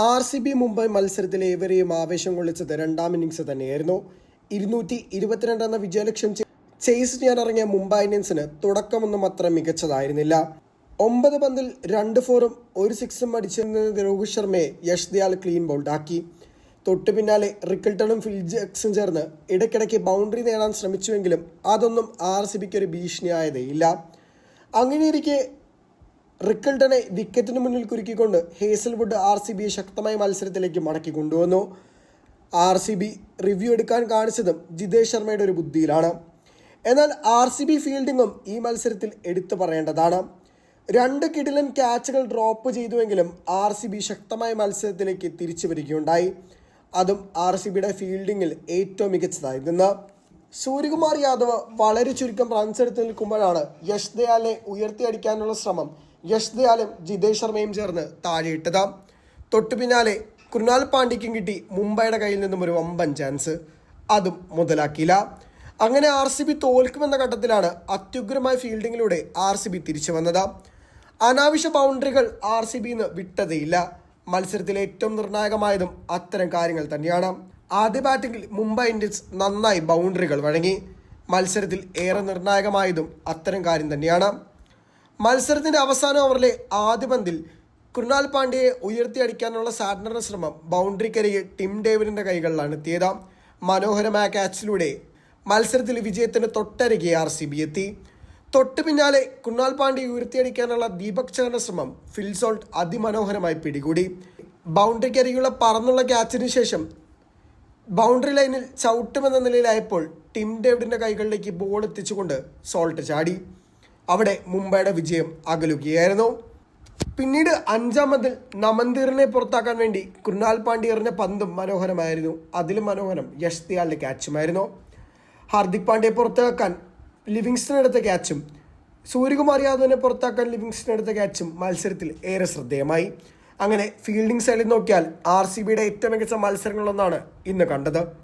RCB Mumbai മത്സരത്തിൽ ഏവരെയും ആവേശം കൊള്ളിച്ചത് രണ്ടാം ഇന്നിംഗ്സ് തന്നെയായിരുന്നു. 222 എന്ന വിജയലക്ഷ്യം ചേസ് ചെയ്യാനിറങ്ങിയ മുംബൈ ഇന്ത്യൻസിന് തുടക്കമൊന്നും അത്ര മികച്ചതായിരുന്നില്ല. 9 പന്തിൽ 2 4-ഉം 1 6-ഉം അടിച്ചിരുന്ന രോഹിത് ശർമ്മയെ യശ് ദയാൽ ക്ലീൻ ബൗൾഡാക്കി. തൊട്ടു പിന്നാലെ റിക്കിൾട്ടണും ഫിൽ ജാക്സും ചേർന്ന് ഇടയ്ക്കിടയ്ക്ക് ബൗണ്ടറി നേടാൻ ശ്രമിച്ചുവെങ്കിലും അതൊന്നും RCBക്ക് ഒരു ഭീഷണിയായതേയില്ല. അങ്ങനെയിരിക്കെ റിക്കിൾട്ടനെ വിക്കറ്റിന് മുന്നിൽ കുരുക്കിക്കൊണ്ട് ഹേസൽവുഡ് RCBയെ ശക്തമായ മത്സരത്തിലേക്ക് മടക്കി കൊണ്ടുവന്നു. RCB റിവ്യൂ എടുക്കാൻ കാണിച്ചതും ജിതേഷ് ശർമ്മയുടെ ഒരു ബുദ്ധിയിലാണ്. എന്നാൽ RCB ഫീൽഡിങ്ങും ഈ മത്സരത്തിൽ എടുത്തു പറയേണ്ടതാണ്. 2 കിടിലൻ ക്യാച്ചുകൾ ഡ്രോപ്പ് ചെയ്തുവെങ്കിലും RCB ശക്തമായ മത്സരത്തിലേക്ക് തിരിച്ചു വരികയുണ്ടായി. അതും RCBയുടെ ഫീൽഡിങ്ങിൽ ഏറ്റവും മികച്ചതായിരുന്നു. സൂര്യകുമാർ യാദവ് വളരെ ചുരുക്കം റൺസ് എടുത്ത് നിൽക്കുമ്പോഴാണ് യശ് ദയാലിനെ ഉയർത്തിയടിക്കാനുള്ള ശ്രമം യശ് ദയാലും ജിതേഷ് ശർമ്മയും ചേർന്ന് താഴെയിട്ടത്. തൊട്ടു പിന്നാലെ കൃണാൽ പാണ്ഡ്യയ്ക്കും കിട്ടി മുംബൈയുടെ കയ്യിൽ നിന്നും ഒരു വമ്പൻ ചാൻസ്. അതും മുതലാക്കിയില്ല. അങ്ങനെ RCB തോൽക്കുമെന്ന ഘട്ടത്തിലാണ് അത്യുഗ്രമായ ഫീൽഡിങ്ങിലൂടെ RCB തിരിച്ചു വന്നത്. അനാവശ്യ ബൗണ്ടറികൾ RCBന്ന് വിട്ടതേയില്ല. മത്സരത്തിലെ ഏറ്റവും നിർണായകമായതും അത്തരം കാര്യങ്ങൾ തന്നെയാണ്. ആദ്യ ബാറ്റിംഗിൽ മുംബൈ ഇന്ത്യൻസ് നന്നായി ബൗണ്ടറികൾ വഴങ്ങി. മത്സരത്തിൽ ഏറെ നിർണായകമായതും അത്തരം കാര്യം തന്നെയാണ്. മത്സരത്തിൻ്റെ അവസാന ഓവറിലെ ആദ്യ പന്തിൽ കൃണാൽ പാണ്ഡ്യയെ ഉയർത്തിയടിക്കാനുള്ള സാഡ്നറുടെ ശ്രമം ബൗണ്ടറിക്കരികെ ടിം ഡേവിഡിൻ്റെ കൈകളിലാണ് എത്തിയത്. മനോഹരമായ ക്യാച്ചിലൂടെ മത്സരത്തിൽ വിജയത്തിന് തൊട്ടരികെ RCB എത്തി. തൊട്ടു പിന്നാലെ കൃണാൽ പാണ്ഡ്യയെ ഉയർത്തിയടിക്കാനുള്ള ദീപക് ചഹറിന്റെ ശ്രമം ഫിൽ സോൾട്ട് അതിമനോഹരമായി പിടികൂടി. ബൗണ്ടറിക്കരികുള്ള പറന്നുള്ള ക്യാച്ചിന് ശേഷം ബൗണ്ടറി ലൈനിൽ ചവിട്ടുമെന്ന നിലയിലായപ്പോൾ ടിം ഡേവിഡിൻ്റെ കൈകളിലേക്ക് ബോൾ എത്തിച്ചുകൊണ്ട് സോൾട്ട് ചാടി. അവിടെ മുംബൈയുടെ വിജയം അകലുകയായിരുന്നു. പിന്നീട് 5-ാം പന്തിൽ നമൻതീറിനെ പുറത്താക്കാൻ വേണ്ടി കൃണാൽ പാണ്ഡ്യ എറിഞ്ഞ പന്തും മനോഹരമായിരുന്നു. അതിലും മനോഹരം യശ് ദയാലിൻ്റെ ക്യാച്ചുമായിരുന്നു. ഹാർദിക് പാണ്ഡ്യയെ പുറത്താക്കാൻ ലിവിങ്സ്റ്റൺ എടുത്ത ക്യാച്ചും സൂര്യകുമാർ യാദവിനെ പുറത്താക്കാൻ ലിവിങ്സ്റ്റൺ എടുത്ത ക്യാച്ചും മത്സരത്തിൽ ഏറെ ശ്രദ്ധേയമായി. അങ്ങനെ ഫീൽഡിംഗ് സൈഡിൽ നോക്കിയാൽ RCBയുടെ ഏറ്റവും മികച്ച മത്സരങ്ങളൊന്നാണ് ഇന്ന് കണ്ടത്.